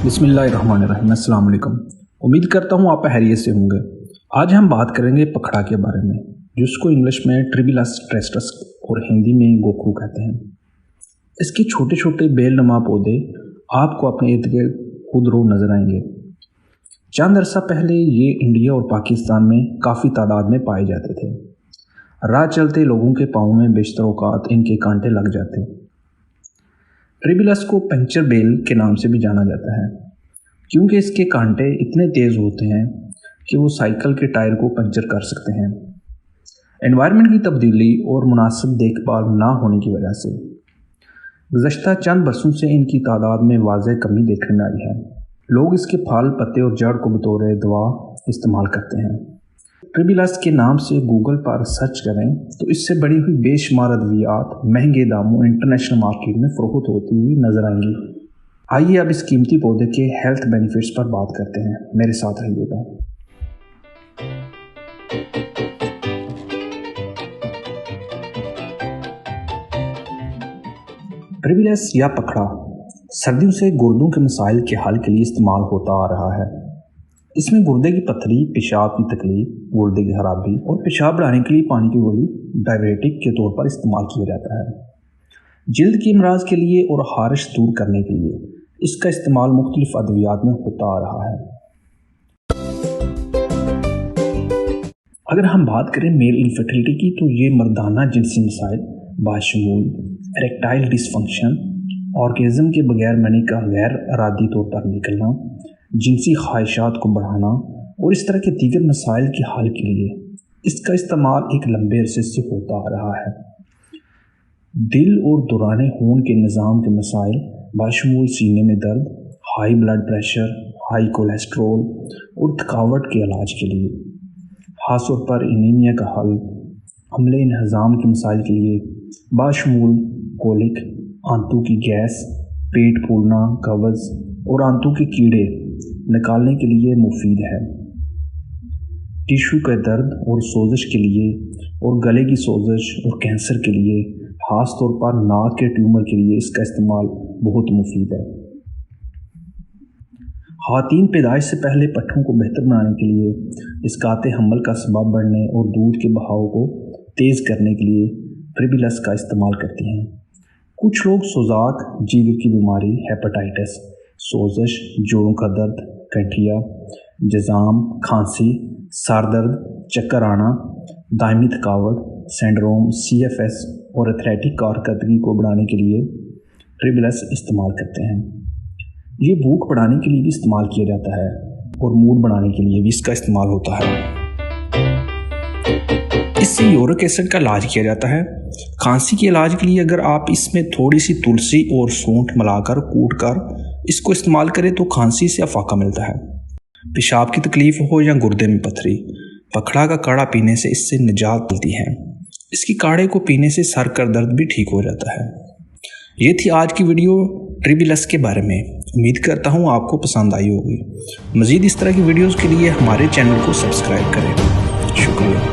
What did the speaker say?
بسم اللہ الرحمن الرحیم۔ السلام علیکم۔ امید کرتا ہوں آپ خیریت سے ہوں گے۔ آج ہم بات کریں گے پکھڑا کے بارے میں، جس کو انگلش میں ٹریبیلس ٹریسٹس اور ہندی میں گوکھرو کہتے ہیں۔ اس کے چھوٹے چھوٹے بیل نما پودے آپ کو اپنے ارد گرد خود رو نظر آئیں گے۔ چند عرصہ پہلے یہ انڈیا اور پاکستان میں کافی تعداد میں پائے جاتے تھے۔ راہ چلتے لوگوں کے پاؤں میں بیشتر اوقات ان کے کانٹے لگ جاتے۔ ٹریبیلس کو پنچر بیل کے نام سے بھی جانا جاتا ہے، کیونکہ اس کے کانٹے اتنے تیز ہوتے ہیں کہ وہ سائیکل کے ٹائر کو پنچر کر سکتے ہیں۔ انوائرمنٹ کی تبدیلی اور مناسب دیکھ بھال نہ ہونے کی وجہ سے گزشتہ چند برسوں سے ان کی تعداد میں واضح کمی دیکھنے میں آئی ہے۔ لوگ اس کے پھل، پتے اور جڑ کو بطور دوا استعمال کرتے ہیں۔ ٹریبیلس کے نام سے گوگل پر سرچ کریں تو اس سے بڑی ہوئی بے شمار ادویات مہنگے داموں انٹرنیشنل مارکیٹ میں فروخت ہوتی ہوئی نظر آئیں گی۔ آئیے اب اس قیمتی پودے کے ہیلتھ بینیفٹس پر بات کرتے ہیں، میرے ساتھ رہیے گا۔ ٹریبیلس یا پکھڑا سردیوں سے گردوں کے مسائل کے حل کے لیے استعمال ہوتا آ رہا ہے۔ اس میں گردے کی پتھری، پیشاب کی تکلیف، گردے کی خرابی اور پیشاب بڑھانے کے لیے پانی کی گولی ڈائیوریٹک کے طور پر استعمال کیا جاتا ہے۔ جلد کے امراض کے لیے اور خارش دور کرنے کے لیے اس کا استعمال مختلف ادویات میں ہوتا آ رہا ہے۔ اگر ہم بات کریں میل انفرٹیلٹی کی تو یہ مردانہ جنسی مسائل باشمول اریکٹائل ڈس فنکشن، آرگیزم کے بغیر منی کا غیر ارادی طور پر نکلنا، جنسی خواہشات کو بڑھانا اور اس طرح کے دیگر مسائل کے حل کے لیے اس کا استعمال ایک لمبے عرصے سے ہوتا آ رہا ہے۔ دل اور دوران خون کے نظام کے مسائل باشمول سینے میں درد، high blood pressure, high cholesterol اور تھکاوٹ کے علاج کے لیے، خاص طور پر انیمیا کا حل، عملے انہضام کے مسائل کے لیے باشمول کولک، آنتوں کی گیس، پیٹ پھولنا، قبض اور آنتوں کے کیڑے نکالنے کے لیے مفید ہے۔ ٹیشو کے درد اور سوزش کے لیے اور گلے کی سوزش اور کینسر کے لیے، خاص طور پر ناک کے ٹیومر کے لیے اس کا استعمال بہت مفید ہے۔ خواتین پیدائش سے پہلے پٹھوں کو بہتر بنانے کے لیے، اسقاط حمل کا سبب بڑھنے اور دودھ کے بہاؤ کو تیز کرنے کے لیے ٹریبیلس کا استعمال کرتی ہیں۔ کچھ لوگ سوزاک، جگر کی بیماری، ہیپاٹائٹس، سوزش، جوڑوں کا درد، گٹھیا، جزام، کھانسی، سر درد، چکر آنا، دائمی تھکاوٹ، سنڈروم، CFS اور ایتھلیٹک کارکردگی کو بڑھانے کے لیے ٹریبیلس استعمال کرتے ہیں۔ یہ بھوک بڑھانے کے لیے بھی استعمال کیا جاتا ہے اور موڈ بڑھانے کے لیے بھی اس کا استعمال ہوتا ہے۔ اس سے یورک ایسڈ کا علاج کیا جاتا ہے۔ کھانسی کے علاج کے لیے اگر آپ اس میں تھوڑی سی تلسی اور سونٹھ ملا کر کوٹ کر اس کو استعمال کریں تو کھانسی سے افاقہ ملتا ہے۔ پیشاب کی تکلیف ہو یا گردے میں پتھری، پکھڑا کا کاڑھا پینے سے اس سے نجات ملتی ہے۔ اس کی کاڑھے کو پینے سے سر کا درد بھی ٹھیک ہو جاتا ہے۔ یہ تھی آج کی ویڈیو ٹریبیلس کے بارے میں۔ امید کرتا ہوں آپ کو پسند آئی ہوگی۔ مزید اس طرح کی ویڈیوز کے لیے ہمارے چینل کو سبسکرائب کریں۔ شکریہ۔